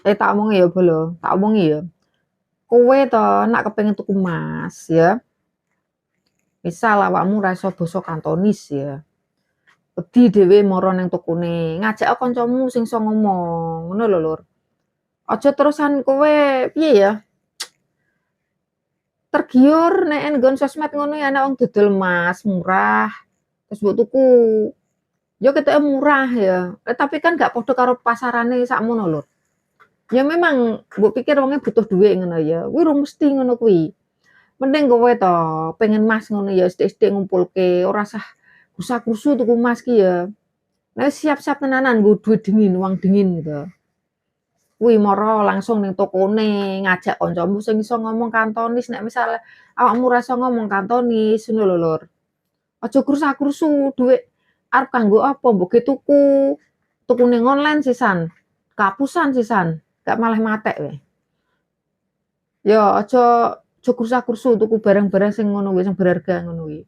Tak omongi ya, Bolo, tak omongi ya. Kowe to nek kepengin tuku emas ya, misal awakmu ra iso basa Kantonis ya, wedi dhewe mara ning tokone, ngajak kancamu sing iso ngomong, ngono lho, Lur. Aja terusan kowe piye ya, tergiur nek nggon sosmed ngono ya ana wong dodol emas murah, terus mbok tuku. Ya ketoke murah ya, tapi kan gak padha karo pasarane sakmono lho. Ya memang mbok pikir wonge butuh dhuwit ngono ya, kuwi rung mesti ngono kuwi. Mending kowe to pengen emas ngono ya sithik-sithik ngumpulke, ora usah gusah-grusu tuku emas ki ya. Nek siap-siap tenanan nggo duit dingin, uang dingin gitu. Kuwi mara langsung ning tokone, ngajak kancamu sing iso ngomong Kantonis, nek misale awakmu ora iso ngomong Kantonis, ngono lho, Lur. Aja krusah-krusu dhuwit arep kanggo apa, mbok ge tuku, tuku ning online sisan, kehapusan sisan, gak malah matek kowe. Ya aja krusah-krusu tuku barang-barang sing ngono kuwi, sing berharga ngono kuwi.